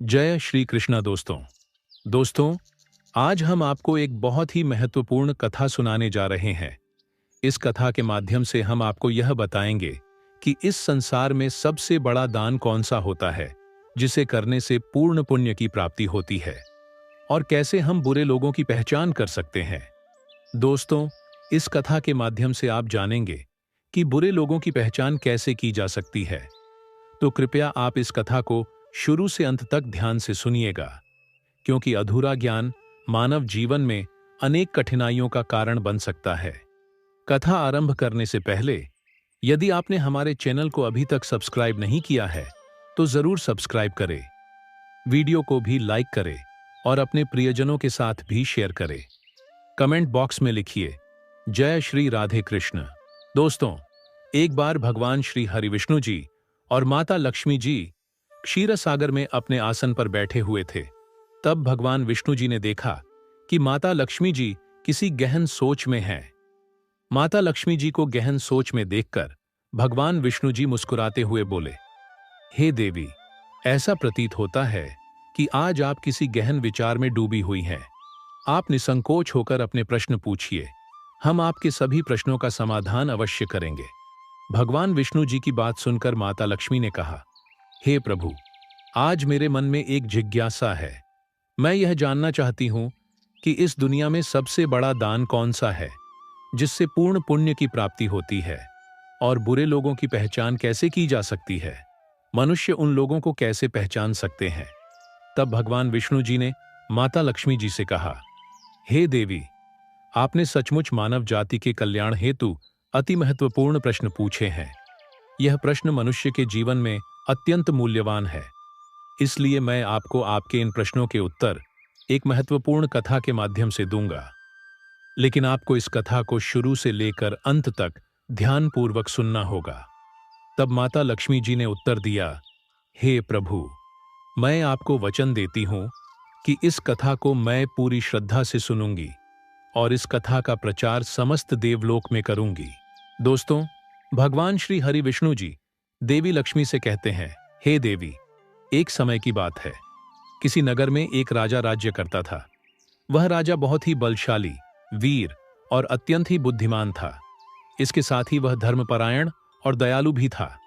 जय श्री कृष्णा दोस्तों। आज हम आपको एक बहुत ही महत्वपूर्ण कथा सुनाने जा रहे हैं। इस कथा के माध्यम से हम आपको यह बताएंगे कि इस संसार में सबसे बड़ा दान कौन सा होता है, जिसे करने से पूर्ण पुण्य की प्राप्ति होती है, और कैसे हम बुरे लोगों की पहचान कर सकते हैं। दोस्तों, इस कथा के माध्यम से आप जानेंगे कि बुरे लोगों की पहचान कैसे की जा सकती है। तो कृपया आप इस कथा को शुरू से अंत तक ध्यान से सुनिएगा, क्योंकि अधूरा ज्ञान मानव जीवन में अनेक कठिनाइयों का कारण बन सकता है। कथा आरंभ करने से पहले यदि आपने हमारे चैनल को अभी तक सब्सक्राइब नहीं किया है तो जरूर सब्सक्राइब करें, वीडियो को भी लाइक करें और अपने प्रियजनों के साथ भी शेयर करें। कमेंट बॉक्स में लिखिए जय श्री राधे कृष्ण। दोस्तों, एक बार भगवान श्री हरिविष्णु जी और माता लक्ष्मी जी क्षीर सागर में अपने आसन पर बैठे हुए थे। तब भगवान विष्णु जी ने देखा कि माता लक्ष्मी जी किसी गहन सोच में हैं। माता लक्ष्मी जी को गहन सोच में देखकर भगवान विष्णु जी मुस्कुराते हुए बोले, हे देवी, ऐसा प्रतीत होता है कि आज आप किसी गहन विचार में डूबी हुई हैं। आप निसंकोच होकर अपने प्रश्न पूछिए, हम आपके सभी प्रश्नों का समाधान अवश्य करेंगे। भगवान विष्णु जी की बात सुनकर माता लक्ष्मी ने कहा, हे प्रभु, आज मेरे मन में एक जिज्ञासा है। मैं यह जानना चाहती हूं कि इस दुनिया में सबसे बड़ा दान कौन सा है, जिससे पूर्ण पुण्य की प्राप्ति होती है, और बुरे लोगों की पहचान कैसे की जा सकती है। मनुष्य उन लोगों को कैसे पहचान सकते हैं। तब भगवान विष्णु जी ने माता लक्ष्मी जी से कहा, हे देवी, आपने सचमुच मानव जाति के कल्याण हेतु अति महत्वपूर्ण प्रश्न पूछे हैं। यह प्रश्न मनुष्य के जीवन में अत्यंत मूल्यवान है। इसलिए मैं आपको आपके इन प्रश्नों के उत्तर एक महत्वपूर्ण कथा के माध्यम से दूंगा। लेकिन आपको इस कथा को शुरू से लेकर अंत तक ध्यानपूर्वक सुनना होगा। तब माता लक्ष्मी जी ने उत्तर दिया, हे प्रभु, मैं आपको वचन देती हूं कि इस कथा को मैं पूरी श्रद्धा से सुनूंगी और इस कथा का प्रचार समस्त देवलोक में करूंगी। दोस्तों, भगवान श्री हरि विष्णु जी देवी लक्ष्मी से कहते हैं, हे देवी, एक समय की बात है। किसी नगर में एक राजा राज्य करता था। वह राजा बहुत ही बलशाली, वीर और अत्यंत ही बुद्धिमान था। इसके साथ ही वह धर्मपरायण और दयालु भी था।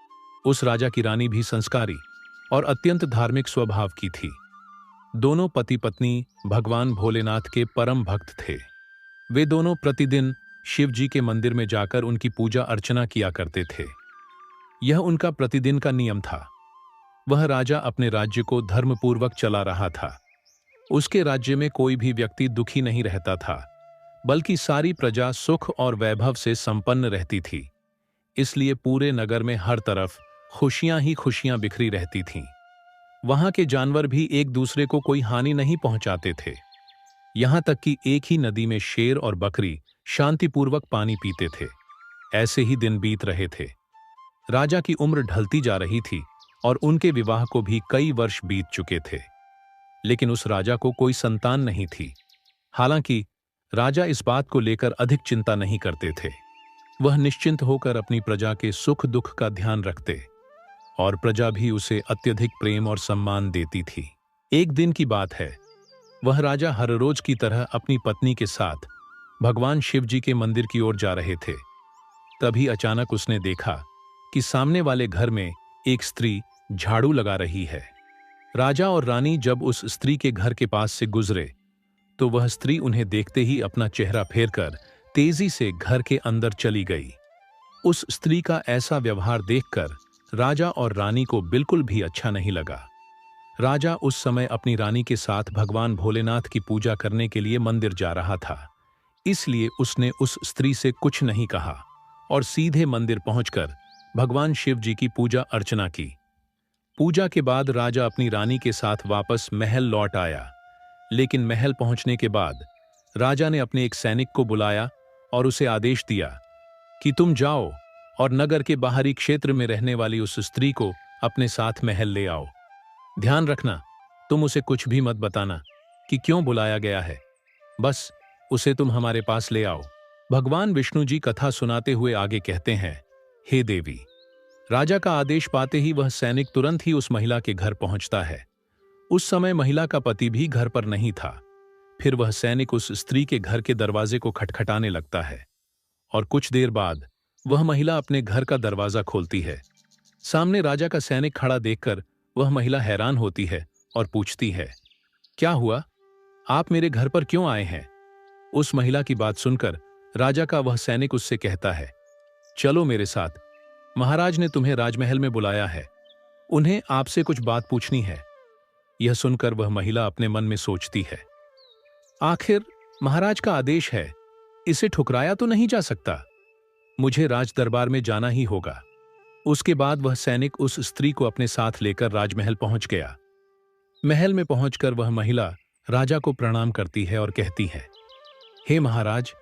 उस राजा की रानी भी संस्कारी और अत्यंत धार्मिक स्वभाव की थी। दोनों पति पत्नी भगवान भोलेनाथ के परम भक्त थे। वे दोनों प्रतिदिन शिव जी के मंदिर में जाकर उनकी पूजा अर्चना किया करते थे। यह उनका प्रतिदिन का नियम था। वह राजा अपने राज्य को धर्मपूर्वक चला रहा था। उसके राज्य में कोई भी व्यक्ति दुखी नहीं रहता था, बल्कि सारी प्रजा सुख और वैभव से संपन्न रहती थी। इसलिए पूरे नगर में हर तरफ खुशियां ही खुशियां बिखरी रहती थीं। वहां के जानवर भी एक दूसरे को कोई हानि नहीं पहुंचाते थे। यहां तक कि एक ही नदी में शेर और बकरी शांतिपूर्वक पानी पीते थे। ऐसे ही दिन बीत रहे थे। राजा की उम्र ढलती जा रही थी और उनके विवाह को भी कई वर्ष बीत चुके थे। लेकिन उस राजा को कोई संतान नहीं थी। हालांकि राजा इस बात को लेकर अधिक चिंता नहीं करते थे। वह निश्चिंत होकर अपनी प्रजा के सुख दुख का ध्यान रखते और प्रजा भी उसे अत्यधिक प्रेम और सम्मान देती थी। एक दिन की बात है, वह राजा हर रोज की तरह अपनी पत्नी के साथ भगवान शिव जी के मंदिर की ओर जा रहे थे। तभी अचानक उसने देखा कि सामने वाले घर में एक स्त्री झाड़ू लगा रही है। राजा और रानी जब उस स्त्री के घर के पास से गुजरे तो वह स्त्री उन्हें देखते ही अपना चेहरा फेरकर तेजी से घर के अंदर चली गई। उस स्त्री का ऐसा व्यवहार देखकर राजा और रानी को बिल्कुल भी अच्छा नहीं लगा। राजा उस समय अपनी रानी के साथ भगवान भोलेनाथ की पूजा करने के लिए मंदिर जा रहा था। इसलिए उसने उस स्त्री से कुछ नहीं कहा और सीधे मंदिर पहुंचकर भगवान शिव जी की पूजा अर्चना की। पूजा के बाद राजा अपनी रानी के साथ वापस महल लौट आया। लेकिन महल पहुंचने के बाद राजा ने अपने एक सैनिक को बुलाया और उसे आदेश दिया कि तुम जाओ और नगर के बाहरी क्षेत्र में रहने वाली उस स्त्री को अपने साथ महल ले आओ। ध्यान रखना, तुम उसे कुछ भी मत बताना कि क्यों बुलाया गया है। बस उसे तुम हमारे पास ले आओ। भगवान विष्णु जी कथा सुनाते हुए आगे कहते हैं, हे देवी, राजा का आदेश पाते ही वह सैनिक तुरंत ही उस महिला के घर पहुंचता है। उस समय महिला का पति भी घर पर नहीं था। फिर वह सैनिक उस स्त्री के घर के दरवाजे को खटखटाने लगता है और कुछ देर बाद वह महिला अपने घर का दरवाजा खोलती है। सामने राजा का सैनिक खड़ा देखकर वह महिला हैरान होती है और पूछती है, क्या हुआ? आप मेरे घर पर क्यों आए हैं? उस महिला की बात सुनकर राजा का वह सैनिक उससे कहता है, चलो मेरे साथ, महाराज ने तुम्हें राजमहल में बुलाया है। उन्हें आपसे कुछ बात पूछनी है। यह सुनकर वह महिला अपने मन में सोचती है, आखिर महाराज का आदेश है, इसे ठुकराया तो नहीं जा सकता। मुझे राज दरबार में जाना ही होगा। उसके बाद वह सैनिक उस स्त्री को अपने साथ लेकर राजमहल पहुंच गया। महल में पहुंचकर वह महिला राजा को प्रणाम करती है और कहती है, हे महाराज,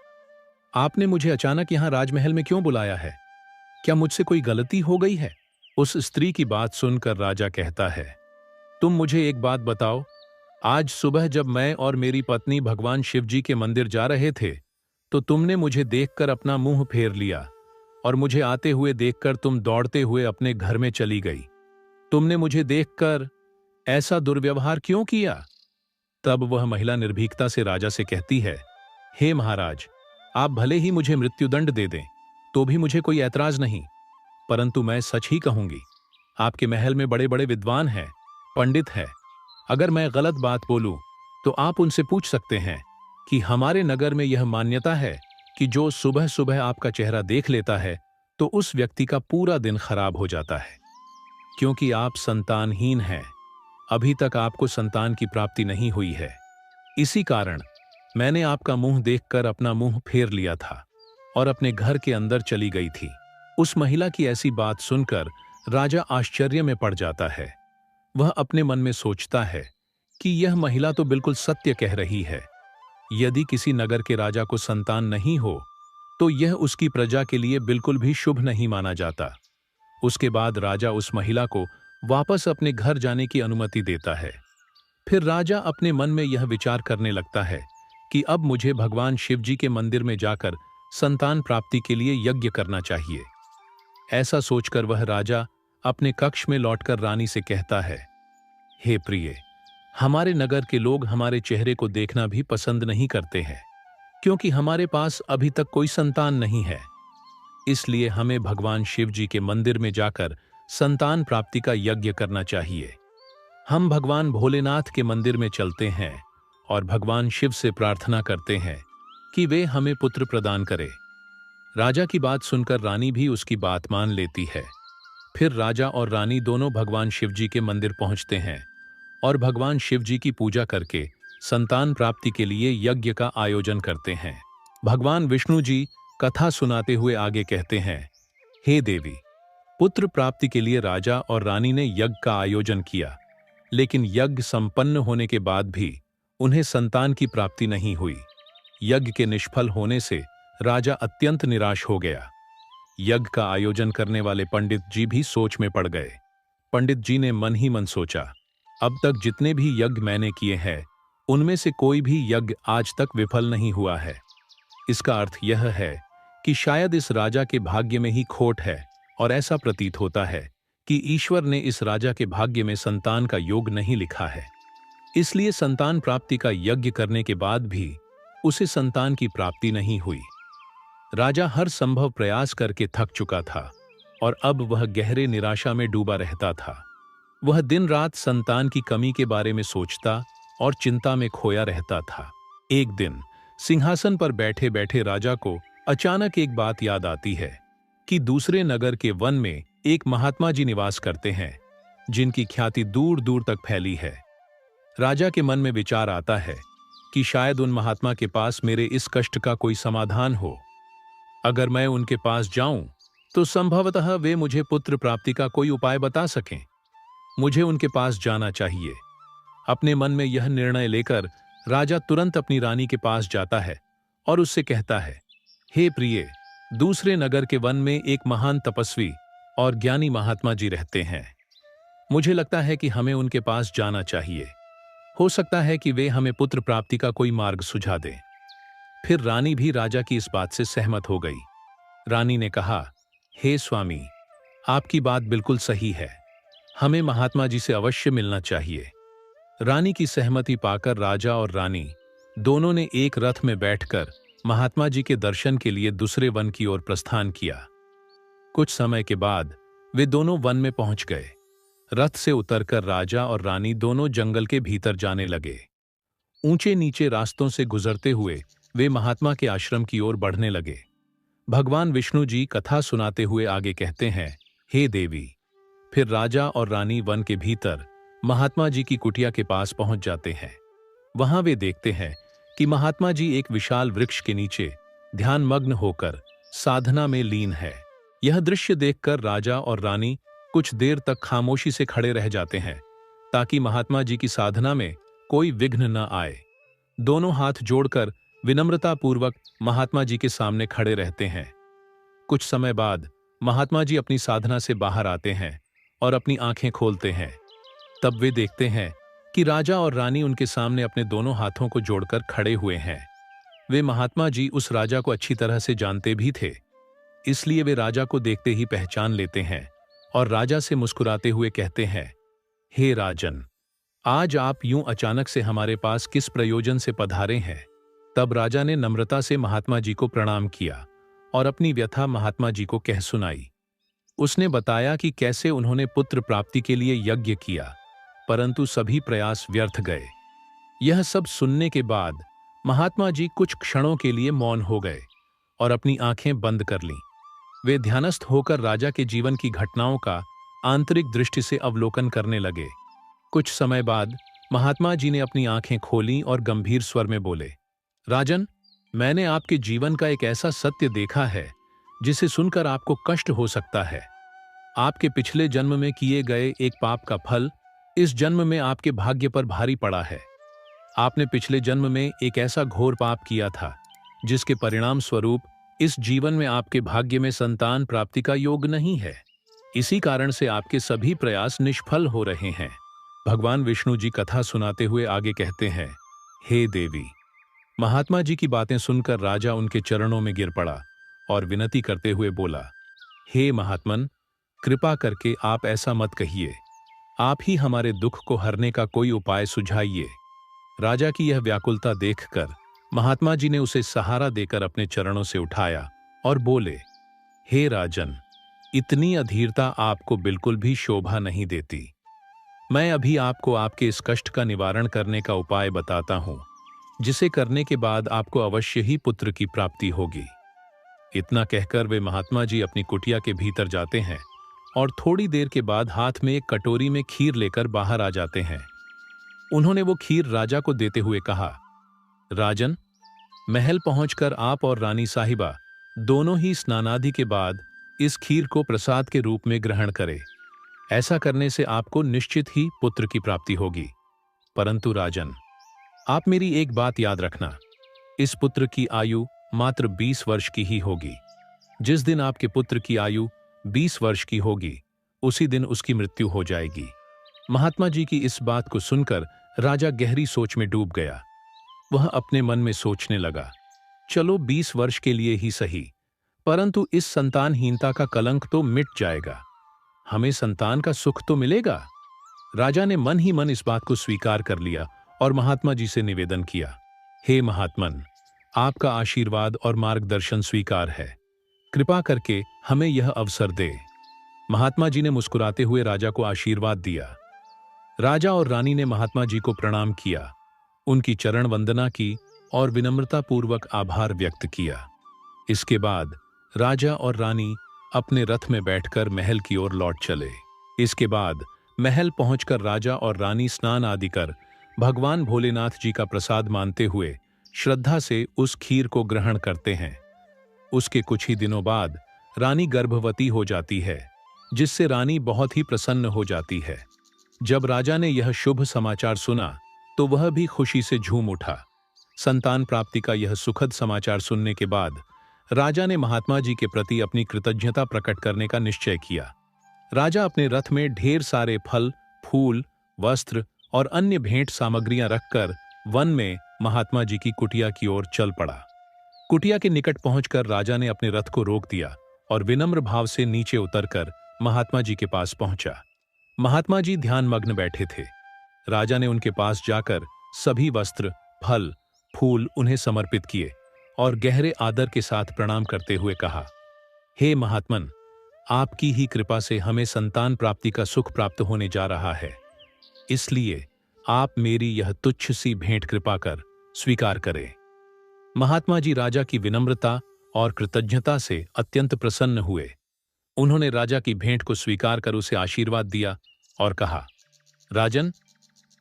आपने मुझे अचानक यहां राजमहल में क्यों बुलाया है? क्या मुझसे कोई गलती हो गई है? उस स्त्री की बात सुनकर राजा कहता है, तुम मुझे एक बात बताओ, आज सुबह जब मैं और मेरी पत्नी भगवान शिव जी के मंदिर जा रहे थे तो तुमने मुझे देखकर अपना मुंह फेर लिया और मुझे आते हुए देखकर तुम दौड़ते हुए अपने घर में चली गई। तुमने मुझे देखकर ऐसा दुर्व्यवहार क्यों किया? तब वह महिला निर्भीकता से राजा से कहती है, हे महाराज, आप भले ही मुझे मृत्युदंड दे दें तो भी मुझे कोई ऐतराज नहीं, परंतु मैं सच ही कहूंगी। आपके महल में बड़े बड़े विद्वान हैं, पंडित हैं। अगर मैं गलत बात बोलूं तो आप उनसे पूछ सकते हैं कि हमारे नगर में यह मान्यता है कि जो सुबह सुबह आपका चेहरा देख लेता है तो उस व्यक्ति का पूरा दिन खराब हो जाता है। क्योंकि आप संतानहीन हैं, अभी तक आपको संतान की प्राप्ति नहीं हुई है, इसी कारण मैंने आपका मुंह देखकर अपना मुंह फेर लिया था और अपने घर के अंदर चली गई थी। उस महिला की ऐसी बात सुनकर राजा आश्चर्य में पड़ जाता है। वह अपने मन में सोचता है कि यह महिला तो बिल्कुल सत्य कह रही है। यदि किसी नगर के राजा को संतान नहीं हो तो यह उसकी प्रजा के लिए बिल्कुल भी शुभ नहीं माना जाता। उसके बाद राजा उस महिला को वापस अपने घर जाने की अनुमति देता है। फिर राजा अपने मन में यह विचार करने लगता है कि अब मुझे भगवान शिव जी के मंदिर में जाकर संतान प्राप्ति के लिए यज्ञ करना चाहिए। ऐसा सोचकर वह राजा अपने कक्ष में लौटकर रानी से कहता है, हे प्रिय, हमारे नगर के लोग हमारे चेहरे को देखना भी पसंद नहीं करते हैं, क्योंकि हमारे पास अभी तक कोई संतान नहीं है। इसलिए हमें भगवान शिव जी के मंदिर में जाकर संतान प्राप्ति का यज्ञ करना चाहिए। हम भगवान भोलेनाथ के मंदिर में चलते हैं और भगवान शिव से प्रार्थना करते हैं कि वे हमें पुत्र प्रदान करें। राजा की बात सुनकर रानी भी उसकी बात मान लेती है। फिर राजा और रानी दोनों भगवान शिव जी के मंदिर पहुंचते हैं और भगवान शिव जी की पूजा करके संतान प्राप्ति के लिए यज्ञ का आयोजन करते हैं। भगवान विष्णु जी कथा सुनाते हुए आगे कहते हैं, हे देवी, पुत्र प्राप्ति के लिए राजा और रानी ने यज्ञ का आयोजन किया, लेकिन यज्ञ संपन्न होने के बाद भी उन्हें संतान की प्राप्ति नहीं हुई। यज्ञ के निष्फल होने से राजा अत्यंत निराश हो गया। यज्ञ का आयोजन करने वाले पंडित जी भी सोच में पड़ गए। पंडित जी ने मन ही मन सोचा, अब तक जितने भी यज्ञ मैंने किए हैं उनमें से कोई भी यज्ञ आज तक विफल नहीं हुआ है। इसका अर्थ यह है कि शायद इस राजा के भाग्य में ही खोट है और ऐसा प्रतीत होता है कि ईश्वर ने इस राजा के भाग्य में संतान का योग नहीं लिखा है। इसलिए संतान प्राप्ति का यज्ञ करने के बाद भी उसे संतान की प्राप्ति नहीं हुई। राजा हर संभव प्रयास करके थक चुका था और अब वह गहरे निराशा में डूबा रहता था। वह दिन रात संतान की कमी के बारे में सोचता और चिंता में खोया रहता था। एक दिन सिंहासन पर बैठे बैठे राजा को अचानक एक बात याद आती है कि दूसरे नगर के वन में एक महात्मा जी निवास करते हैं, जिनकी ख्याति दूर दूर तक फैली है। राजा के मन में विचार आता है कि शायद उन महात्मा के पास मेरे इस कष्ट का कोई समाधान हो। अगर मैं उनके पास जाऊं तो संभवतः वे मुझे पुत्र प्राप्ति का कोई उपाय बता सकें। मुझे उनके पास जाना चाहिए। अपने मन में यह निर्णय लेकर राजा तुरंत अपनी रानी के पास जाता है और उससे कहता है, हे प्रिय, दूसरे नगर के वन में एक महान तपस्वी और ज्ञानी महात्मा जी रहते हैं। मुझे लगता है कि हमें उनके पास जाना चाहिए। हो सकता है कि वे हमें पुत्र प्राप्ति का कोई मार्ग सुझा दें। फिर रानी भी राजा की इस बात से सहमत हो गई। रानी ने कहा, हे स्वामी, आपकी बात बिल्कुल सही है। हमें महात्मा जी से अवश्य मिलना चाहिए। रानी की सहमति पाकर राजा और रानी दोनों ने एक रथ में बैठकर महात्मा जी के दर्शन के लिए दूसरे वन की ओर प्रस्थान किया। कुछ समय के बाद वे दोनों वन में पहुंच गए। रथ से उतरकर राजा और रानी दोनों जंगल के भीतर जाने लगे। ऊंचे नीचे रास्तों से गुजरते हुए वे महात्मा के आश्रम की ओर बढ़ने लगे। भगवान विष्णु जी कथा सुनाते हुए आगे कहते हैं, हे देवी। फिर राजा और रानी वन के भीतर महात्मा जी की कुटिया के पास पहुंच जाते हैं। वहां वे देखते हैं कि महात्मा जी एक विशाल वृक्ष के नीचे ध्यानमग्न होकर साधना में लीन है। यह दृश्य देखकर राजा और रानी कुछ देर तक खामोशी से खड़े रह जाते हैं ताकि महात्मा जी की साधना में कोई विघ्न न आए। दोनों हाथ जोड़कर विनम्रतापूर्वक महात्मा जी के सामने खड़े रहते हैं। कुछ समय बाद महात्मा जी अपनी साधना से बाहर आते हैं और अपनी आंखें खोलते हैं। तब वे देखते हैं कि राजा और रानी उनके सामने अपने दोनों हाथों को जोड़कर खड़े हुए हैं। वे महात्मा जी उस राजा को अच्छी तरह से जानते भी थे, इसलिए वे राजा को देखते ही पहचान लेते हैं और राजा से मुस्कुराते हुए कहते हैं, हे राजन, आज आप यूं अचानक से हमारे पास किस प्रयोजन से पधारे हैं? तब राजा ने नम्रता से महात्मा जी को प्रणाम किया और अपनी व्यथा महात्मा जी को कह सुनाई। उसने बताया कि कैसे उन्होंने पुत्र प्राप्ति के लिए यज्ञ किया, परंतु सभी प्रयास व्यर्थ गए। यह सब सुनने के बाद महात्मा जी कुछ क्षणों के लिए मौन हो गए और अपनी आंखें बंद कर लीं। वे ध्यानस्थ होकर राजा के जीवन की घटनाओं का आंतरिक दृष्टि से अवलोकन करने लगे। कुछ समय बाद महात्मा जी ने अपनी आंखें खोलीं और गंभीर स्वर में बोले, राजन, मैंने आपके जीवन का एक ऐसा सत्य देखा है जिसे सुनकर आपको कष्ट हो सकता है। आपके पिछले जन्म में किए गए एक पाप का फल इस जन्म में आपके भाग्य पर भारी पड़ा है। आपने पिछले जन्म में एक ऐसा घोर पाप किया था जिसके परिणाम स्वरूप इस जीवन में आपके भाग्य में संतान प्राप्ति का योग नहीं है। इसी कारण से आपके सभी प्रयास निष्फल हो रहे हैं। भगवान विष्णु जी कथा सुनाते हुए आगे कहते हैं, हे देवी। महात्मा जी की बातें सुनकर राजा उनके चरणों में गिर पड़ा और विनती करते हुए बोला, हे महात्मन, कृपा करके आप ऐसा मत कहिए। आप ही हमारे दुख को हरने का कोई उपाय सुझाइए। राजा की यह व्याकुलता देखकर महात्मा जी ने उसे सहारा देकर अपने चरणों से उठाया और बोले, हे राजन, इतनी अधीरता आपको बिल्कुल भी शोभा नहीं देती। मैं अभी आपको आपके इस कष्ट का निवारण करने का उपाय बताता हूं, जिसे करने के बाद आपको अवश्य ही पुत्र की प्राप्ति होगी। इतना कहकर वे महात्मा जी अपनी कुटिया के भीतर जाते हैं और थोड़ी देर के बाद हाथ में एक कटोरी में खीर लेकर बाहर आ जाते हैं। उन्होंने वो खीर राजा को देते हुए कहा, राजन, महल पहुंचकर आप और रानी साहिबा दोनों ही स्नानादि के बाद इस खीर को प्रसाद के रूप में ग्रहण करें। ऐसा करने से आपको निश्चित ही पुत्र की प्राप्ति होगी। परंतु राजन, आप मेरी एक बात याद रखना, इस पुत्र की आयु मात्र 20 वर्ष की ही होगी। जिस दिन आपके पुत्र की आयु 20 वर्ष की होगी, उसी दिन उसकी मृत्यु हो जाएगी। महात्मा जी की इस बात को सुनकर राजा गहरी सोच में डूब गया। वह अपने मन में सोचने लगा, चलो 20 वर्ष के लिए ही सही, परंतु इस संतानहीनता का कलंक तो मिट जाएगा, हमें संतान का सुख तो मिलेगा। राजा ने मन ही मन इस बात को स्वीकार कर लिया और महात्मा जी से निवेदन किया, हे महात्मन, आपका आशीर्वाद और मार्गदर्शन स्वीकार है, कृपा करके हमें यह अवसर दे। महात्मा जी ने मुस्कुराते हुए राजा को आशीर्वाद दिया। राजा और रानी ने महात्मा जी को प्रणाम किया, उनकी चरण वंदना की और विनम्रतापूर्वक आभार व्यक्त किया। इसके बाद राजा और रानी अपने रथ में बैठकर महल की ओर लौट चले। इसके बाद महल पहुंचकर राजा और रानी स्नान आदि कर भगवान भोलेनाथ जी का प्रसाद मानते हुए श्रद्धा से उस खीर को ग्रहण करते हैं। उसके कुछ ही दिनों बाद रानी गर्भवती हो जाती है, जिससे रानी बहुत ही प्रसन्न हो जाती है। जब राजा ने यह शुभ समाचार सुना तो वह भी खुशी से झूम उठा। संतान प्राप्ति का यह सुखद समाचार सुनने के बाद राजा ने महात्मा जी के प्रति अपनी कृतज्ञता प्रकट करने का निश्चय किया। राजा अपने रथ में ढेर सारे फल, फूल, वस्त्र और अन्य भेंट सामग्रियां रखकर वन में महात्मा जी की कुटिया की ओर चल पड़ा। कुटिया के निकट पहुंचकर राजा ने अपने रथ को रोक दिया और विनम्र भाव से नीचे उतरकर महात्मा जी के पास पहुंचा। महात्मा जी ध्यानमग्न बैठे थे। राजा ने उनके पास जाकर सभी वस्त्र, फल, फूल उन्हें समर्पित किए और गहरे आदर के साथ प्रणाम करते हुए कहा, हे महात्मन, आपकी ही कृपा से हमें संतान प्राप्ति का सुख प्राप्त होने जा रहा है, इसलिए आप मेरी यह तुच्छ सी भेंट कृपा कर स्वीकार करें। महात्मा जी राजा की विनम्रता और कृतज्ञता से अत्यंत प्रसन्न हुए। उन्होंने राजा की भेंट को स्वीकार कर उसे आशीर्वाद दिया और कहा, राजन,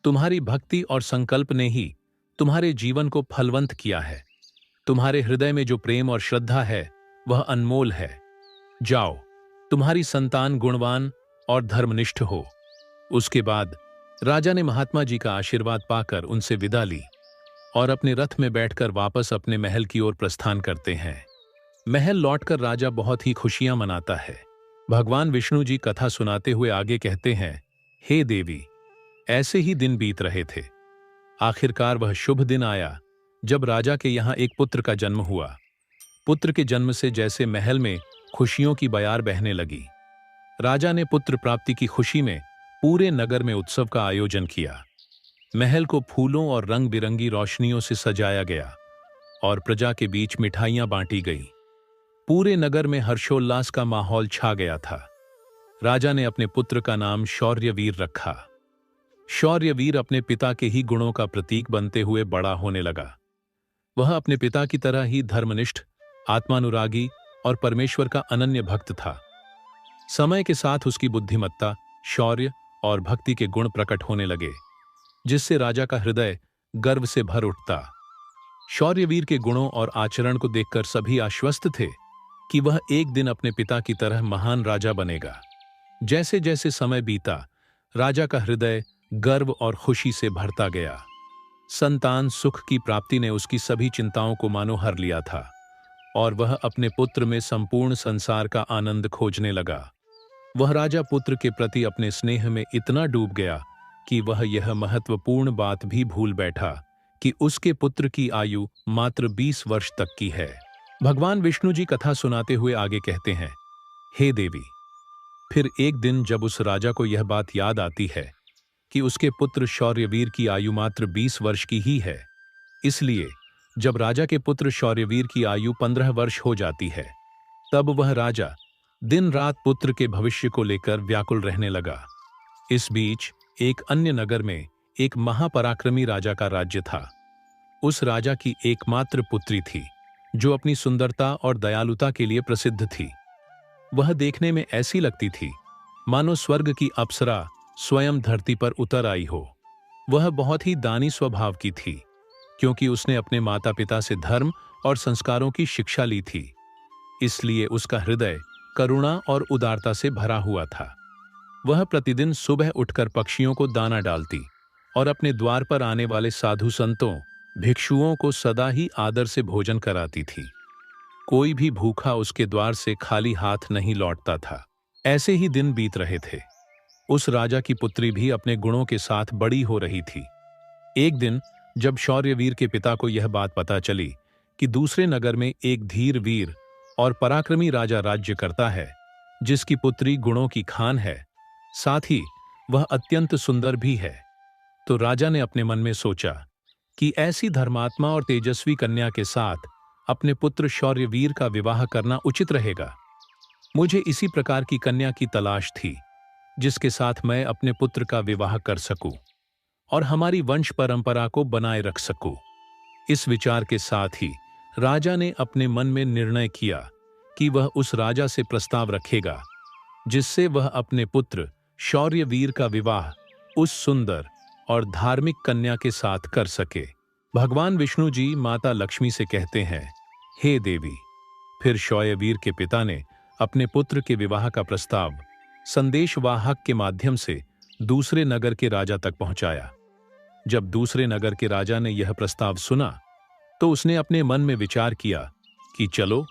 तुम्हारी भक्ति और संकल्प ने ही तुम्हारे जीवन को फलवंत किया है। तुम्हारे हृदय में जो प्रेम और श्रद्धा है वह अनमोल है। जाओ, तुम्हारी संतान गुणवान और धर्मनिष्ठ हो। उसके बाद राजा ने महात्मा जी का आशीर्वाद पाकर उनसे विदा ली और अपने रथ में बैठकर वापस अपने महल की ओर प्रस्थान करते हैं। महल लौटकर राजा बहुत ही खुशियां मनाता है। भगवान विष्णु जी कथा सुनाते हुए आगे कहते हैं, हे देवी, ऐसे ही दिन बीत रहे थे। आखिरकार वह शुभ दिन आया जब राजा के यहाँ एक पुत्र का जन्म हुआ। पुत्र के जन्म से जैसे महल में खुशियों की बयार बहने लगी। राजा ने पुत्र प्राप्ति की खुशी में पूरे नगर में उत्सव का आयोजन किया। महल को फूलों और रंग बिरंगी रोशनियों से सजाया गया और प्रजा के बीच मिठाइयां बांटी गईं। पूरे नगर में हर्षोल्लास का माहौल छा गया था। राजा ने अपने पुत्र का नाम शौर्यवीर रखा। शौर्यवीर अपने पिता के ही गुणों का प्रतीक बनते हुए बड़ा होने लगा। वह अपने पिता की तरह ही धर्मनिष्ठ, आत्मानुरागी और परमेश्वर का अनन्य भक्त था। समय के साथ उसकी बुद्धिमत्ता, शौर्य और भक्ति के गुण प्रकट होने लगे, जिससे राजा का हृदय गर्व से भर उठता। शौर्यवीर के गुणों और आचरण को देखकर सभी आश्वस्त थे कि वह एक दिन अपने पिता की तरह महान राजा बनेगा। जैसे जैसे समय बीता, राजा का हृदय गर्व और खुशी से भरता गया। संतान सुख की प्राप्ति ने उसकी सभी चिंताओं को मानो हर लिया था और वह अपने पुत्र में संपूर्ण संसार का आनंद खोजने लगा। वह राजा पुत्र के प्रति अपने स्नेह में इतना डूब गया कि वह यह महत्वपूर्ण बात भी भूल बैठा कि उसके पुत्र की आयु मात्र 20 वर्ष तक की है। भगवान विष्णु जी कथा सुनाते हुए आगे कहते हैं, हे देवी, फिर एक दिन जब उस राजा को यह बात याद आती है कि उसके पुत्र शौर्यवीर की आयु मात्र 20 वर्ष की ही है, इसलिए जब राजा के पुत्र शौर्यवीर की आयु 15 वर्ष हो जाती है, तब वह राजा दिन रात पुत्र के भविष्य को लेकर व्याकुल रहने लगा। इस बीच एक अन्य नगर में एक महापराक्रमी राजा का राज्य था। उस राजा की एकमात्र पुत्री थी, जो अपनी सुंदरता और दयालुता के लिए प्रसिद्ध थी। वह देखने में ऐसी लगती थी मानो स्वर्ग की अप्सरा स्वयं धरती पर उतर आई हो। वह बहुत ही दानी स्वभाव की थी, क्योंकि उसने अपने माता पिता से धर्म और संस्कारों की शिक्षा ली थी। इसलिए उसका हृदय करुणा और उदारता से भरा हुआ था। वह प्रतिदिन सुबह उठकर पक्षियों को दाना डालती और अपने द्वार पर आने वाले साधु संतों, भिक्षुओं को सदा ही आदर से भोजन कराती थी। कोई भी भूखा उसके द्वार से खाली हाथ नहीं लौटता था। ऐसे ही दिन बीत रहे थे। उस राजा की पुत्री भी अपने गुणों के साथ बड़ी हो रही थी। एक दिन जब शौर्यवीर के पिता को यह बात पता चली कि दूसरे नगर में एक धीर वीर और पराक्रमी राजा राज्य करता है, जिसकी पुत्री गुणों की खान है, साथ ही वह अत्यंत सुंदर भी है, तो राजा ने अपने मन में सोचा कि ऐसी धर्मात्मा और तेजस्वी कन्या के साथ अपने पुत्र शौर्यवीर का विवाह करना उचित रहेगा। मुझे इसी प्रकार की कन्या की तलाश थी जिसके साथ मैं अपने पुत्र का विवाह कर सकूं और हमारी वंश परंपरा को बनाए रख सकूं। इस विचार के साथ ही राजा ने अपने मन में निर्णय किया कि वह उस राजा से प्रस्ताव रखेगा जिससे वह अपने पुत्र शौर्यवीर का विवाह उस सुंदर और धार्मिक कन्या के साथ कर सके। भगवान विष्णु जी माता लक्ष्मी से कहते हैं, हे देवी। फिर शौर्यवीर के पिता ने अपने पुत्र के विवाह का प्रस्ताव संदेशवाहक के माध्यम से दूसरे नगर के राजा तक पहुंचाया। जब दूसरे नगर के राजा ने यह प्रस्ताव सुना तो उसने अपने मन में विचार किया कि चलो,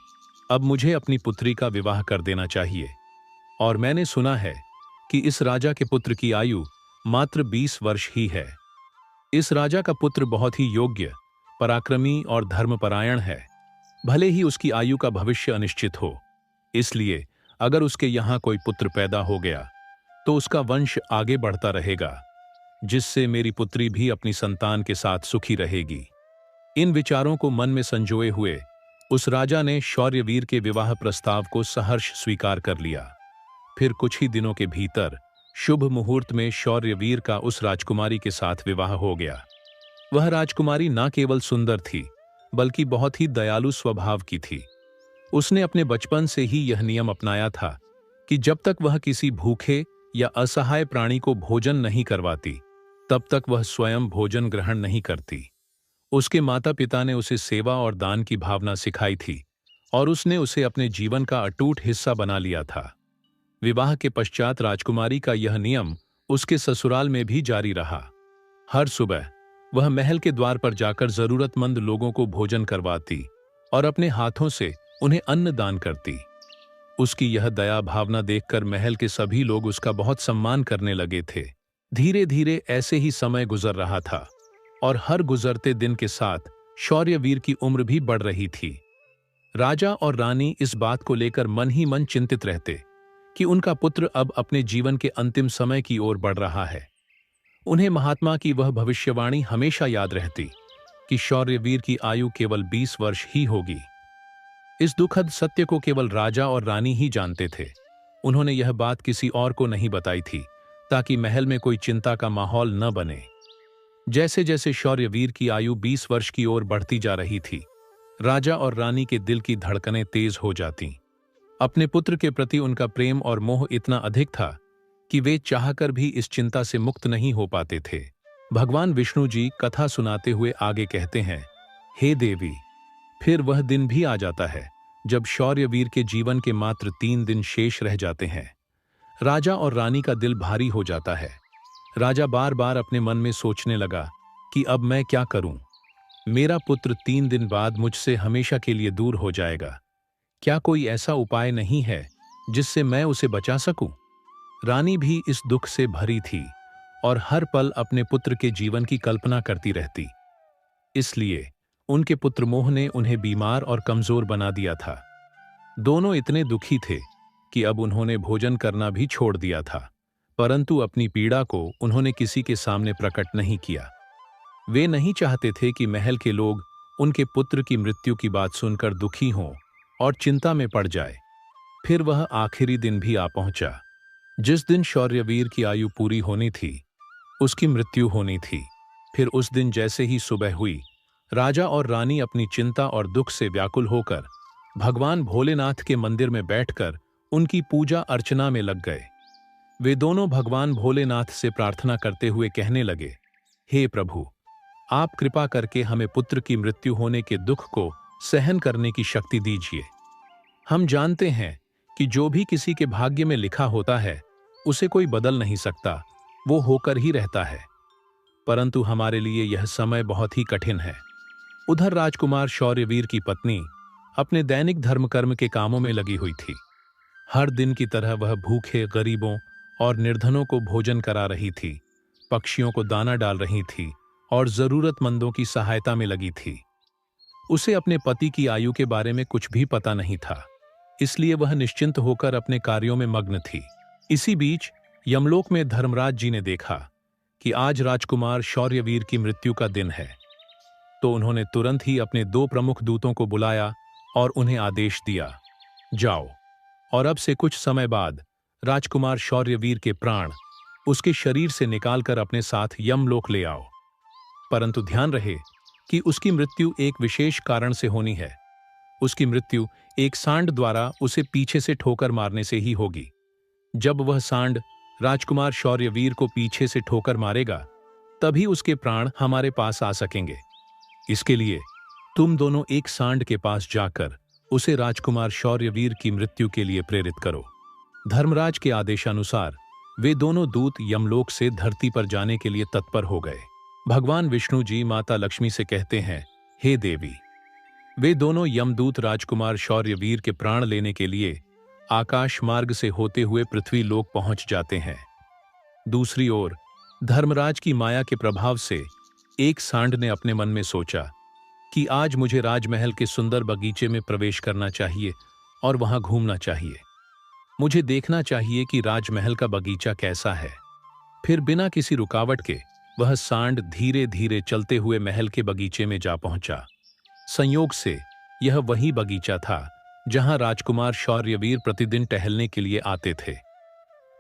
अब मुझे अपनी पुत्री का विवाह कर देना चाहिए। और मैंने सुना है कि इस राजा के पुत्र की आयु मात्र 20 वर्ष ही है। इस राजा का पुत्र बहुत ही योग्य, पराक्रमी और धर्मपरायण है। भले ही उसकी आयु का भविष्य अनिश्चित हो, इसलिए अगर उसके यहाँ कोई पुत्र पैदा हो गया तो उसका वंश आगे बढ़ता रहेगा। जिससे मेरी पुत्री भी अपनी संतान के साथ सुखी रहेगी। इन विचारों को मन में संजोए हुए उस राजा ने शौर्यवीर के विवाह प्रस्ताव को सहर्ष स्वीकार कर लिया। फिर कुछ ही दिनों के भीतर शुभ मुहूर्त में शौर्यवीर का उस राजकुमारी के साथ विवाह हो गया। वह राजकुमारी न केवल सुंदर थी, बल्कि बहुत ही दयालु स्वभाव की थी। उसने अपने बचपन से ही यह नियम अपनाया था कि जब तक वह किसी भूखे या असहाय प्राणी को भोजन नहीं करवाती, तब तक वह स्वयं भोजन ग्रहण नहीं करती। उसके माता पिता ने उसे सेवा और दान की भावना सिखाई थी और उसने उसे अपने जीवन का अटूट हिस्सा बना लिया था। विवाह के पश्चात राजकुमारी का यह नियम उसके ससुराल में भी जारी रहा। हर सुबह वह महल के द्वार पर जाकर जरूरतमंद लोगों को भोजन करवाती और अपने हाथों से उन्हें अन्न दान करती। उसकी यह दया भावना देखकर महल के सभी लोग उसका बहुत सम्मान करने लगे थे। धीरे धीरे ऐसे ही समय गुजर रहा था और हर गुजरते दिन के साथ शौर्यवीर की उम्र भी बढ़ रही थी। राजा और रानी इस बात को लेकर मन ही मन चिंतित रहते कि उनका पुत्र अब अपने जीवन के अंतिम समय की ओर बढ़ रहा है। उन्हें महात्मा की वह भविष्यवाणी हमेशा याद रहती कि शौर्यवीर की आयु केवल 20 वर्ष ही होगी। इस दुखद सत्य को केवल राजा और रानी ही जानते थे। उन्होंने यह बात किसी और को नहीं बताई थी, ताकि महल में कोई चिंता का माहौल न बने। जैसे जैसे शौर्यवीर की आयु 20 वर्ष की ओर बढ़ती जा रही थी, राजा और रानी के दिल की धड़कनें तेज हो जातीं। अपने पुत्र के प्रति उनका प्रेम और मोह इतना अधिक था कि वे चाहकर भी इस चिंता से मुक्त नहीं हो पाते थे। भगवान विष्णु जी कथा सुनाते हुए आगे कहते हैं, हे देवी, फिर वह दिन भी आ जाता है जब शौर्यवीर के जीवन के मात्र 3 दिन शेष रह जाते हैं। राजा और रानी का दिल भारी हो जाता है। राजा बार बार अपने मन में सोचने लगा कि अब मैं क्या करूं? मेरा पुत्र 3 दिन बाद मुझसे हमेशा के लिए दूर हो जाएगा। क्या कोई ऐसा उपाय नहीं है जिससे मैं उसे बचा सकूं? रानी भी इस दुख से भरी थी और हर पल अपने पुत्र के जीवन की कल्पना करती रहती। इसलिए उनके पुत्र मोह ने उन्हें बीमार और कमजोर बना दिया था। दोनों इतने दुखी थे कि अब उन्होंने भोजन करना भी छोड़ दिया था, परंतु अपनी पीड़ा को उन्होंने किसी के सामने प्रकट नहीं किया। वे नहीं चाहते थे कि महल के लोग उनके पुत्र की मृत्यु की बात सुनकर दुखी हों और चिंता में पड़ जाए। फिर वह आखिरी दिन भी आ पहुंचा, जिस दिन शौर्यवीर की आयु पूरी होनी थी, उसकी मृत्यु होनी थी। फिर उस दिन जैसे ही सुबह हुई, राजा और रानी अपनी चिंता और दुख से व्याकुल होकर भगवान भोलेनाथ के मंदिर में बैठकर उनकी पूजा अर्चना में लग गए। वे दोनों भगवान भोलेनाथ से प्रार्थना करते हुए कहने लगे, हे प्रभु, आप कृपा करके हमें पुत्र की मृत्यु होने के दुख को सहन करने की शक्ति दीजिए। हम जानते हैं कि जो भी किसी के भाग्य में लिखा होता है, उसे कोई बदल नहीं सकता, वो होकर ही रहता है। परंतु हमारे लिए यह समय बहुत ही कठिन है। उधर राजकुमार शौर्यवीर की पत्नी अपने दैनिक धर्मकर्म के कामों में लगी हुई थी। हर दिन की तरह वह भूखे गरीबों और निर्धनों को भोजन करा रही थी, पक्षियों को दाना डाल रही थी और जरूरतमंदों की सहायता में लगी थी। उसे अपने पति की आयु के बारे में कुछ भी पता नहीं था, इसलिए वह निश्चिंत होकर अपने कार्यों में मग्न थी। इसी बीच यमलोक में धर्मराज जी ने देखा कि आज राजकुमार शौर्यवीर की मृत्यु का दिन है, तो उन्होंने तुरंत ही अपने 2 प्रमुख दूतों को बुलाया और उन्हें आदेश दिया, जाओ और अब से कुछ समय बाद राजकुमार शौर्यवीर के प्राण उसके शरीर से निकालकर अपने साथ यमलोक ले आओ। परंतु ध्यान रहे कि उसकी मृत्यु एक विशेष कारण से होनी है। उसकी मृत्यु एक सांड द्वारा उसे पीछे से ठोकर मारने से ही होगी। जब वह सांड राजकुमार शौर्यवीर को पीछे से ठोकर मारेगा, तभी उसके प्राण हमारे पास आ सकेंगे। इसके लिए तुम दोनों एक सांड के पास जाकर उसे राजकुमार शौर्यवीर की मृत्यु के लिए प्रेरित करो। धर्मराज के आदेशानुसार वे दोनों दूत यमलोक से धरती पर जाने के लिए तत्पर हो गए। भगवान विष्णु जी माता लक्ष्मी से कहते हैं, हे देवी। वे दोनों यमदूत राजकुमार शौर्यवीर के प्राण लेने के लिए आकाश मार्ग से होते हुए पृथ्वी लोक पहुंच जाते हैं। दूसरी ओर धर्मराज की माया के प्रभाव से एक सांड ने अपने मन में सोचा कि आज मुझे राजमहल के सुंदर बगीचे में प्रवेश करना चाहिए और वहां घूमना चाहिए। मुझे देखना चाहिए कि राजमहल का बगीचा कैसा है। फिर बिना किसी रुकावट के वह सांड धीरे धीरे चलते हुए महल के बगीचे में जा पहुंचा। संयोग से यह वही बगीचा था जहां राजकुमार शौर्यवीर प्रतिदिन टहलने के लिए आते थे।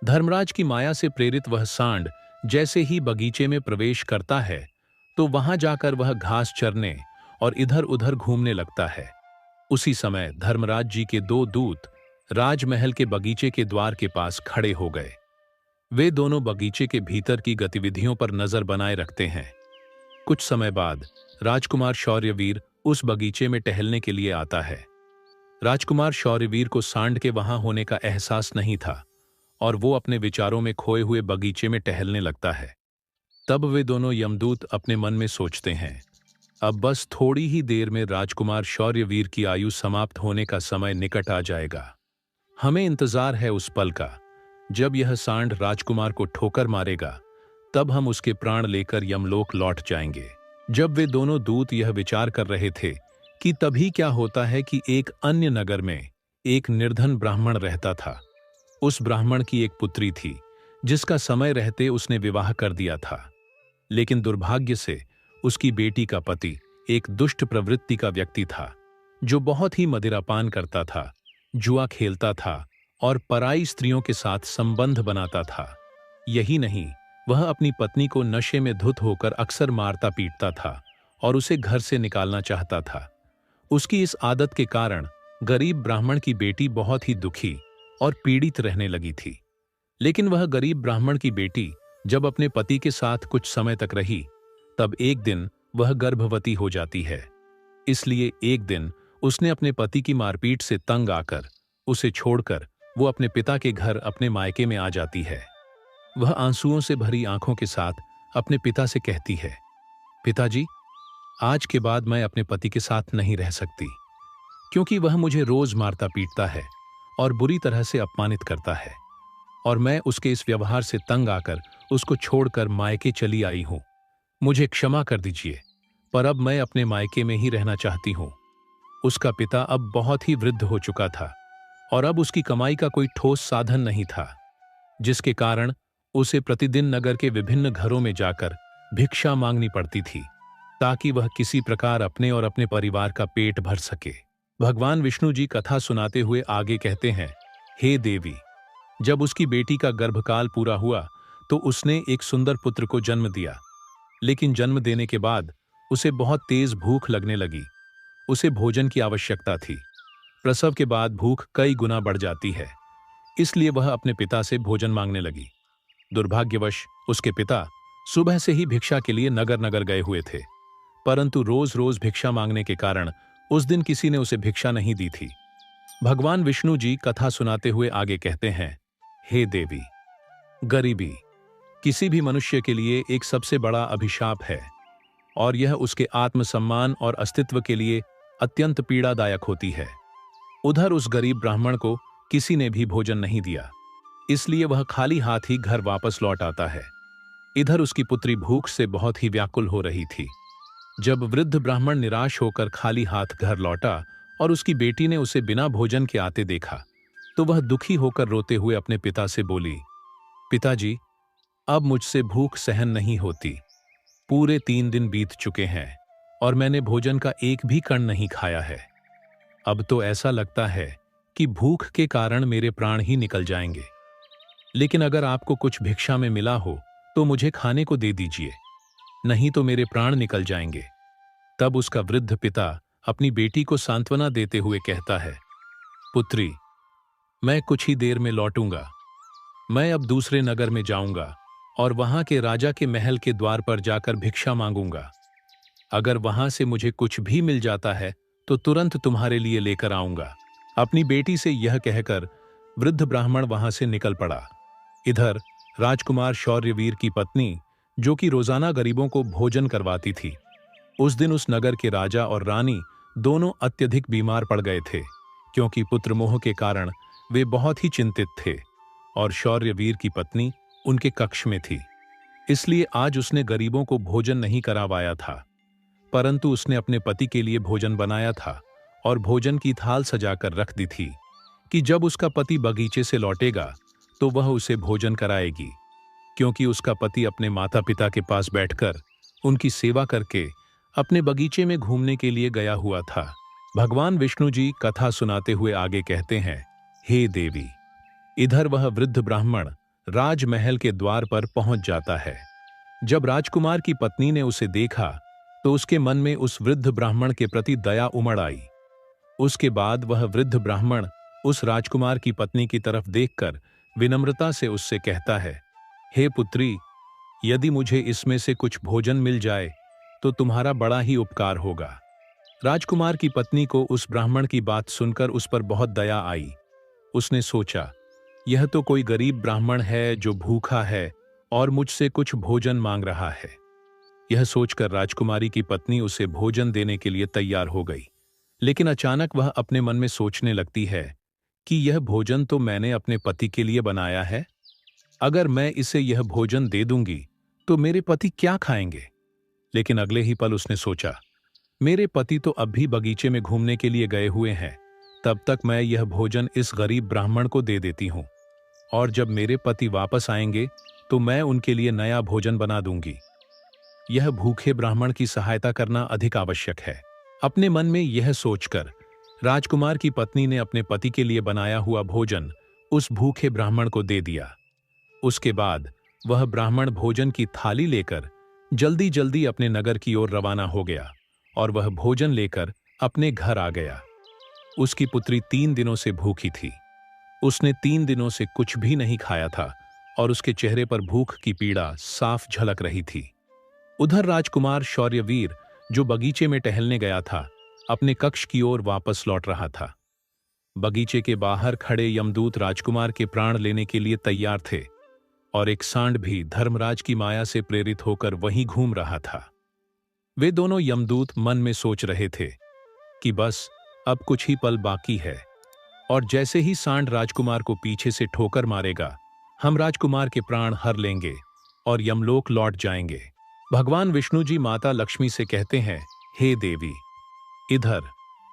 धर्मराज की माया से प्रेरित वह सांड जैसे ही बगीचे में प्रवेश करता है तो वहां जाकर वह घास चरने और इधर उधर घूमने लगता है। उसी समय धर्मराज जी के दो दूत राजमहल के बगीचे के द्वार के पास खड़े हो गए। वे दोनों बगीचे के भीतर की गतिविधियों पर नजर बनाए रखते हैं। कुछ समय बाद राजकुमार शौर्यवीर उस बगीचे में टहलने के लिए आता है। राजकुमार शौर्यवीर को सांड के वहां होने का एहसास नहीं था और वो अपने विचारों में खोए हुए बगीचे में टहलने लगता है। तब वे दोनों यमदूत अपने मन में सोचते हैं, अब बस थोड़ी ही देर में राजकुमार शौर्यवीर की आयु समाप्त होने का समय निकट आ जाएगा। हमें इंतजार है उस पल का जब यह सांड राजकुमार को ठोकर मारेगा, तब हम उसके प्राण लेकर यमलोक लौट जाएंगे। जब वे दोनों दूत यह विचार कर रहे थे कि तभी क्या होता है कि एक अन्य नगर में एक निर्धन ब्राह्मण रहता था। उस ब्राह्मण की एक पुत्री थी जिसका समय रहते उसने विवाह कर दिया था, लेकिन दुर्भाग्य से उसकी बेटी का पति एक दुष्ट प्रवृत्ति का व्यक्ति था जो बहुत ही मदिरापान करता था, जुआ खेलता था और पराई स्त्रियों के साथ संबंध बनाता था। यही नहीं, वह अपनी पत्नी को नशे में धुत होकर अक्सर मारता पीटता था और उसे घर से निकालना चाहता था। उसकी इस आदत के कारण गरीब ब्राह्मण की बेटी बहुत ही दुखी और पीड़ित रहने लगी थी। लेकिन वह गरीब ब्राह्मण की बेटी जब अपने पति के साथ कुछ समय तक रही, तब एक दिन वह गर्भवती हो जाती है। इसलिए एक दिन उसने अपने पति की मारपीट से तंग आकर उसे छोड़कर वो अपने पिता के घर अपने मायके में आ जाती है। वह आंसुओं से भरी आंखों के साथ अपने पिता से कहती है, पिताजी, आज के बाद मैं अपने पति के साथ नहीं रह सकती, क्योंकि वह मुझे रोज मारता पीटता है और बुरी तरह से अपमानित करता है और मैं उसके इस व्यवहार से तंग आकर उसको छोड़कर मायके चली आई हूं। मुझे क्षमा कर दीजिए, पर अब मैं अपने मायके में ही रहना चाहती हूं। उसका पिता अब बहुत ही वृद्ध हो चुका था और अब उसकी कमाई का कोई ठोस साधन नहीं था, जिसके कारण उसे प्रतिदिन नगर के विभिन्न घरों में जाकर भिक्षा मांगनी पड़ती थी ताकि वह किसी प्रकार अपने और अपने परिवार का पेट भर सके। भगवान विष्णु जी कथा सुनाते हुए आगे कहते हैं, हे देवी, जब उसकी बेटी का गर्भकाल पूरा हुआ तो उसने एक सुंदर पुत्र को जन्म दिया, लेकिन जन्म देने के बाद उसे बहुत तेज भूख लगने लगी। उसे भोजन की आवश्यकता थी। प्रसव के बाद भूख कई गुना बढ़ जाती है, इसलिए वह अपने पिता से भोजन मांगने लगी। दुर्भाग्यवश उसके पिता सुबह से ही भिक्षा के लिए नगर नगर गए हुए थे, परंतु रोज रोज भिक्षा मांगने के कारण उस दिन किसी ने उसे भिक्षा नहीं दी थी। भगवान विष्णु जी कथा सुनाते हुए आगे कहते हैं, हे देवी, गरीबी किसी भी मनुष्य के लिए एक सबसे बड़ा अभिशाप है और यह उसके आत्मसम्मान और अस्तित्व के लिए अत्यंत पीड़ादायक होती है। उधर उस गरीब ब्राह्मण को किसी ने भी भोजन नहीं दिया, इसलिए वह खाली हाथ ही घर वापस लौट आता है। इधर उसकी पुत्री भूख से बहुत ही व्याकुल हो रही थी। जब वृद्ध ब्राह्मण निराश होकर खाली हाथ घर लौटा और उसकी बेटी ने उसे बिना भोजन के आते देखा, तो वह दुखी होकर रोते हुए अपने पिता से बोली, पिताजी, अब मुझसे भूख सहन नहीं होती। पूरे 3 दिन बीत चुके हैं और मैंने भोजन का एक भी कण नहीं खाया है। अब तो ऐसा लगता है कि भूख के कारण मेरे प्राण ही निकल जाएंगे। लेकिन अगर आपको कुछ भिक्षा में मिला हो तो मुझे खाने को दे दीजिए, नहीं तो मेरे प्राण निकल जाएंगे। तब उसका वृद्ध पिता अपनी बेटी को सांत्वना देते हुए कहता है, पुत्री, मैं कुछ ही देर में लौटूंगा। मैं अब दूसरे नगर में जाऊंगा और वहां के राजा के महल के द्वार पर जाकर भिक्षा मांगूंगा। अगर वहां से मुझे कुछ भी मिल जाता है तो तुरंत तुम्हारे लिए लेकर आऊंगा। अपनी बेटी से यह कहकर वृद्ध ब्राह्मण वहां से निकल पड़ा। इधर राजकुमार शौर्यवीर की पत्नी, जो कि रोजाना गरीबों को भोजन करवाती थी, उस दिन उस नगर के राजा और रानी दोनों अत्यधिक बीमार पड़ गए थे, क्योंकि पुत्र मोह के कारण वे बहुत ही चिंतित थे और शौर्यवीर की पत्नी उनके कक्ष में थी। इसलिए आज उसने गरीबों को भोजन नहीं करवाया था, परंतु उसने अपने पति के लिए भोजन बनाया था और भोजन की थाल सजाकर रख दी थी कि जब उसका पति बगीचे से लौटेगा तो वह उसे भोजन कराएगी। क्योंकि उसका पति अपने माता पिता के पास बैठकर उनकी सेवा करके अपने बगीचे में घूमने के लिए गया हुआ था। भगवान विष्णु जी कथा सुनाते हुए आगे कहते हैं, हे देवी। इधर वह वृद्ध ब्राह्मण राजमहल के द्वार पर पहुंच जाता है। जब राजकुमार की पत्नी ने उसे देखा तो उसके मन में उस वृद्ध ब्राह्मण के प्रति दया उमड़ आई। उसके बाद वह वृद्ध ब्राह्मण उस राजकुमार की पत्नी की तरफ देखकर विनम्रता से उससे कहता है, हे पुत्री, यदि मुझे इसमें से कुछ भोजन मिल जाए तो तुम्हारा बड़ा ही उपकार होगा। राजकुमार की पत्नी को उस ब्राह्मण की बात सुनकर उस पर बहुत दया आई। उसने सोचा, यह तो कोई गरीब ब्राह्मण है जो भूखा है और मुझसे कुछ भोजन मांग रहा है। यह सोचकर राजकुमारी की पत्नी उसे भोजन देने के लिए तैयार हो गई। लेकिन अचानक वह अपने मन में सोचने लगती है कि यह भोजन तो मैंने अपने पति के लिए बनाया है। अगर मैं इसे यह भोजन दे दूंगी तो मेरे पति क्या खाएंगे? लेकिन अगले ही पल उसने सोचा, मेरे पति तो अब भी बगीचे में घूमने के लिए गए हुए हैं, तब तक मैं यह भोजन इस गरीब ब्राह्मण को दे देती हूं, और जब मेरे पति वापस आएंगे तो मैं उनके लिए नया भोजन बना दूंगी। यह भूखे ब्राह्मण की सहायता करना अधिक आवश्यक है। अपने मन में यह सोचकर राजकुमार की पत्नी ने अपने पति के लिए बनाया हुआ भोजन उस भूखे ब्राह्मण को दे दिया। उसके बाद वह ब्राह्मण भोजन की थाली लेकर जल्दी जल्दी अपने नगर की ओर रवाना हो गया और वह भोजन लेकर अपने घर आ गया। उसकी पुत्री 3 दिनों से भूखी थी। उसने 3 दिनों से कुछ भी नहीं खाया था और उसके चेहरे पर भूख की पीड़ा साफ झलक रही थी। उधर राजकुमार शौर्यवीर, जो बगीचे में टहलने गया था, अपने कक्ष की ओर वापस लौट रहा था। बगीचे के बाहर खड़े यमदूत राजकुमार के प्राण लेने के लिए तैयार थे और एक सांड भी धर्मराज की माया से प्रेरित होकर वहीं घूम रहा था। वे दोनों यमदूत मन में सोच रहे थे कि बस अब कुछ ही पल बाकी है और जैसे ही सांड राजकुमार को पीछे से ठोकर मारेगा, हम राजकुमार के प्राण हर लेंगे और यमलोक लौट जाएंगे। भगवान विष्णु जी माता लक्ष्मी से कहते हैं, हे देवी। इधर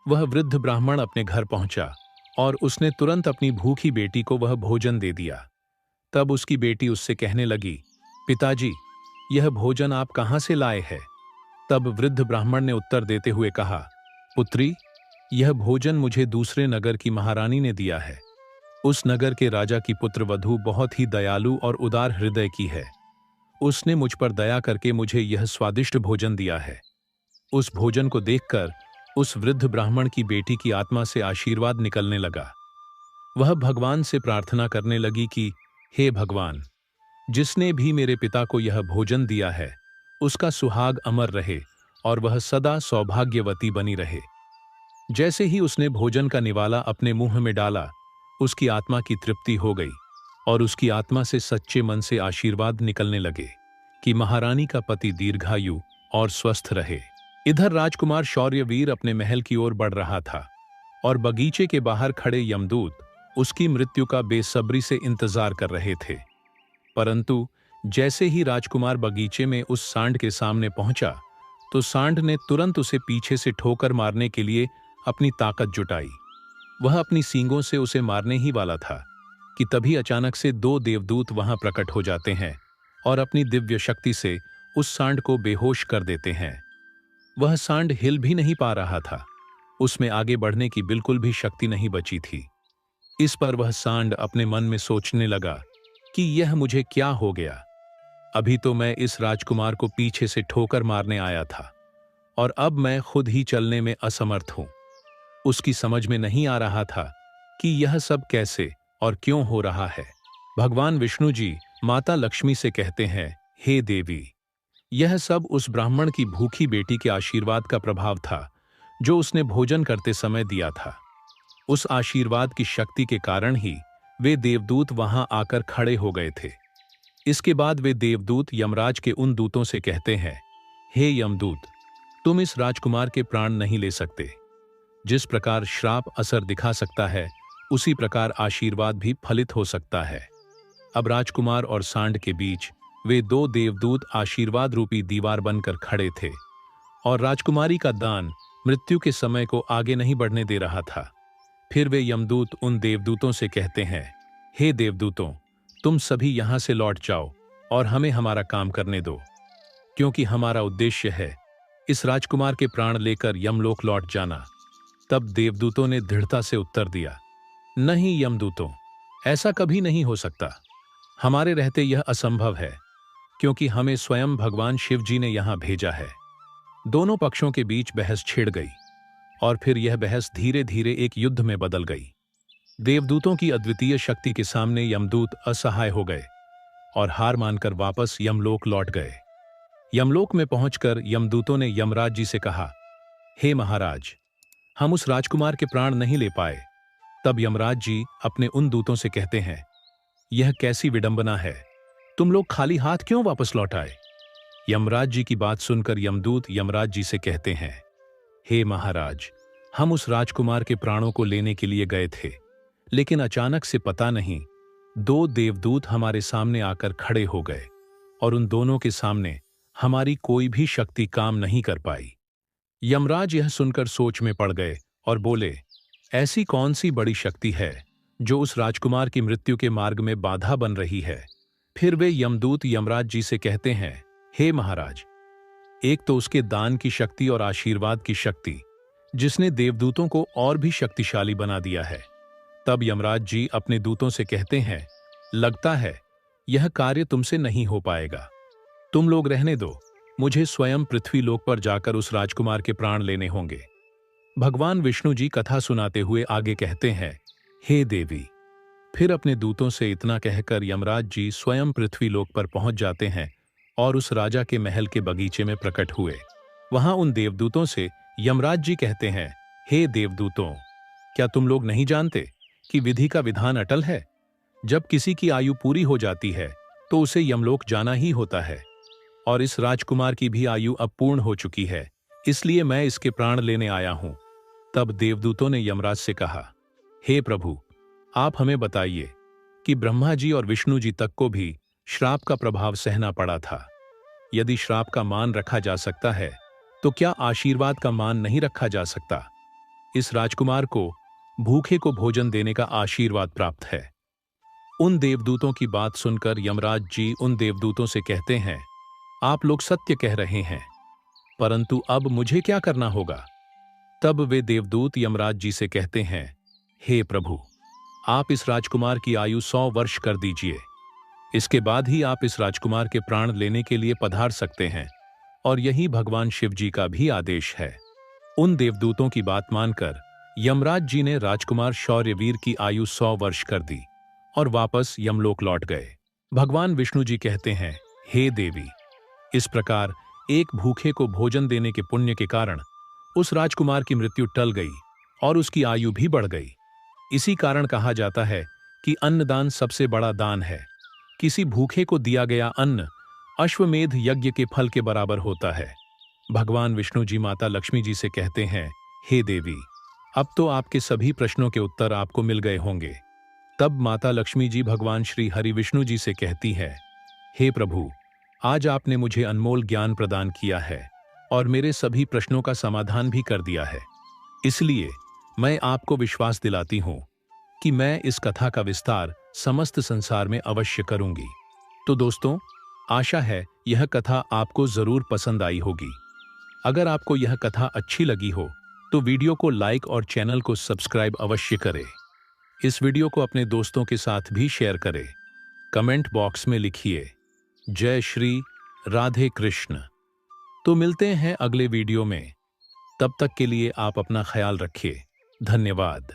वह वृद्ध ब्राह्मण अपने घर पहुंचा और उसने तुरंत अपनी भूखी बेटी को वह भोजन दे दिया। तब उसकी बेटी उससे कहने लगी, पिताजी, यह भोजन आप कहां से लाए हैं? तब वृद्ध ब्राह्मण ने उत्तर देते हुए कहा, पुत्री, यह भोजन मुझे दूसरे नगर की महारानी ने दिया है। उस नगर के राजा की पुत्र वधू बहुत ही दयालु और उदार हृदय की है। उसने मुझ पर दया करके मुझे यह स्वादिष्ट भोजन दिया है। उस भोजन को देखकर उस वृद्ध ब्राह्मण की बेटी की आत्मा से आशीर्वाद निकलने लगा। वह भगवान से प्रार्थना करने लगी कि हे भगवान, जिसने भी मेरे पिता को यह भोजन दिया है उसका सुहाग अमर रहे और वह सदा सौभाग्यवती बनी रहे। जैसे ही उसने भोजन का निवाला अपने मुंह में डाला, उसकी आत्मा की तृप्ति हो गई और उसकी आत्मा से सच्चे मन से आशीर्वाद निकलने लगे कि महारानी का पति दीर्घायु और स्वस्थ रहे। इधर राजकुमार शौर्यवीर अपने महल की ओर बढ़ रहा था और बगीचे के बाहर खड़े यमदूत उसकी मृत्यु का बेसब्री से इंतजार कर रहे थे। परंतु जैसे ही राजकुमार बगीचे में उस सांड के सामने पहुंचा तो सांड ने तुरंत उसे पीछे से ठोकर मारने के लिए अपनी ताकत जुटाई। वह अपनी सींगों से उसे मारने ही वाला था कि तभी अचानक से 2 देवदूत वहां प्रकट हो जाते हैं और अपनी दिव्य शक्ति से उस सांड को बेहोश कर देते हैं। वह सांड हिल भी नहीं पा रहा था। उसमें आगे बढ़ने की बिल्कुल भी शक्ति नहीं बची थी। इस पर वह सांड अपने मन में सोचने लगा कि यह मुझे क्या हो गया। अभी तो मैं इस राजकुमार को पीछे से ठोकर मारने आया था और अब मैं खुद ही चलने में असमर्थ हूं। उसकी समझ में नहीं आ रहा था कि यह सब कैसे और क्यों हो रहा है। भगवान विष्णु जी माता लक्ष्मी से कहते हैं, हे देवी, यह सब उस ब्राह्मण की भूखी बेटी के आशीर्वाद का प्रभाव था जो उसने भोजन करते समय दिया था। उस आशीर्वाद की शक्ति के कारण ही वे देवदूत वहां आकर खड़े हो गए थे। इसके बाद वे देवदूत यमराज के उन दूतों से कहते हैं, हे यमदूत, तुम इस राजकुमार के प्राण नहीं ले सकते। जिस प्रकार श्राप असर दिखा सकता है, उसी प्रकार आशीर्वाद भी फलित हो सकता है। अब राजकुमार और सांड के बीच वे 2 देवदूत आशीर्वाद रूपी दीवार बनकर खड़े थे और राजकुमारी का दान मृत्यु के समय को आगे नहीं बढ़ने दे रहा था। फिर वे यमदूत उन देवदूतों से कहते हैं, हे देवदूतों, तुम सभी यहां से लौट जाओ और हमें हमारा काम करने दो, क्योंकि हमारा उद्देश्य है इस राजकुमार के प्राण लेकर यमलोक लौट जाना। तब देवदूतों ने दृढ़ता से उत्तर दिया, नहीं यमदूतों, ऐसा कभी नहीं हो सकता। हमारे रहते यह असंभव है, क्योंकि हमें स्वयं भगवान शिव जी ने यहां भेजा है। दोनों पक्षों के बीच बहस छिड़ गई और फिर यह बहस धीरे धीरे एक युद्ध में बदल गई। देवदूतों की अद्वितीय शक्ति के सामने यमदूत असहाय हो गए और हार मानकर वापस यमलोक लौट गए। यमलोक में पहुंचकर यमदूतों ने यमराज जी से कहा, हे महाराज, हम उस राजकुमार के प्राण नहीं ले पाए। तब यमराज जी अपने उन दूतों से कहते हैं, यह कैसी विडंबना है, तुम लोग खाली हाथ क्यों वापस लौट आए? यमराज जी की बात सुनकर यमदूत यमराज जी से कहते हैं, हे महाराज, हम उस राजकुमार के प्राणों को लेने के लिए गए थे, लेकिन अचानक से पता नहीं दो देवदूत हमारे सामने आकर खड़े हो गए और उन दोनों के सामने हमारी कोई भी शक्ति काम नहीं कर पाई। यमराज यह सुनकर सोच में पड़ गए और बोले, ऐसी कौन सी बड़ी शक्ति है जो उस राजकुमार की मृत्यु के मार्ग में बाधा बन रही है? फिर वे यमदूत यमराज जी से कहते हैं, हे महाराज, एक तो उसके दान की शक्ति और आशीर्वाद की शक्ति, जिसने देवदूतों को और भी शक्तिशाली बना दिया है। तब यमराज जी अपने दूतों से कहते हैं, लगता है यह कार्य तुमसे नहीं हो पाएगा, तुम लोग रहने दो, मुझे स्वयं पृथ्वी लोक पर जाकर उस राजकुमार के प्राण लेने होंगे। भगवान विष्णु जी कथा सुनाते हुए आगे कहते हैं, हे देवी। फिर अपने दूतों से इतना कहकर यमराज जी स्वयं पृथ्वी लोक पर पहुंच जाते हैं और उस राजा के महल के बगीचे में प्रकट हुए। वहां उन देवदूतों से यमराज जी कहते हैं, हे देवदूतों, क्या तुम लोग नहीं जानते कि विधि का विधान अटल है? जब किसी की आयु पूरी हो जाती है तो उसे यमलोक जाना ही होता है, और इस राजकुमार की भी आयु अब पूर्ण हो चुकी है, इसलिए मैं इसके प्राण लेने आया हूं। तब देवदूतों ने यमराज से कहा, हे प्रभु, आप हमें बताइए कि ब्रह्मा जी और विष्णु जी तक को भी श्राप का प्रभाव सहना पड़ा था। यदि श्राप का मान रखा जा सकता है तो क्या आशीर्वाद का मान नहीं रखा जा सकता? इस राजकुमार को भूखे को भोजन देने का आशीर्वाद प्राप्त है। उन देवदूतों की बात सुनकर यमराज जी उन देवदूतों से कहते हैं, आप लोग सत्य कह रहे हैं, परंतु अब मुझे क्या करना होगा? तब वे देवदूत यमराज जी से कहते हैं, हे प्रभु, आप इस राजकुमार की आयु 100 वर्ष कर दीजिए। इसके बाद ही आप इस राजकुमार के प्राण लेने के लिए पधार सकते हैं, और यही भगवान शिव जी का भी आदेश है। उन देवदूतों की बात मानकर यमराज जी ने राजकुमार शौर्यवीर की आयु 100 वर्ष कर दी और वापस यमलोक लौट गए। भगवान विष्णु जी कहते हैं, हे देवी, इस प्रकार एक भूखे को भोजन देने के पुण्य के कारण उस राजकुमार की मृत्यु टल गई और उसकी आयु भी बढ़ गई। इसी कारण कहा जाता है कि अन्नदान सबसे बड़ा दान है। किसी भूखे को दिया गया अन्न अश्वमेध यज्ञ के फल के बराबर होता है। भगवान विष्णु जी माता लक्ष्मी जी से कहते हैं, हे देवी, अब तो आपके सभी प्रश्नों के उत्तर आपको मिल गए होंगे। तब माता लक्ष्मी जी भगवान श्री हरि विष्णु जी से कहती है, हे प्रभु, आज आपने मुझे अनमोल ज्ञान प्रदान किया है और मेरे सभी प्रश्नों का समाधान भी कर दिया है। इसलिए मैं आपको विश्वास दिलाती हूं कि मैं इस कथा का विस्तार समस्त संसार में अवश्य करूंगी। तो दोस्तों, आशा है यह कथा आपको जरूर पसंद आई होगी। अगर आपको यह कथा अच्छी लगी हो तो वीडियो को लाइक और चैनल को सब्सक्राइब अवश्य करें। इस वीडियो को अपने दोस्तों के साथ भी शेयर करें। कमेंट बॉक्स में लिखिए, जय श्री राधे कृष्ण। तो मिलते हैं अगले वीडियो में। तब तक के लिए आप अपना ख्याल रखिए। धन्यवाद।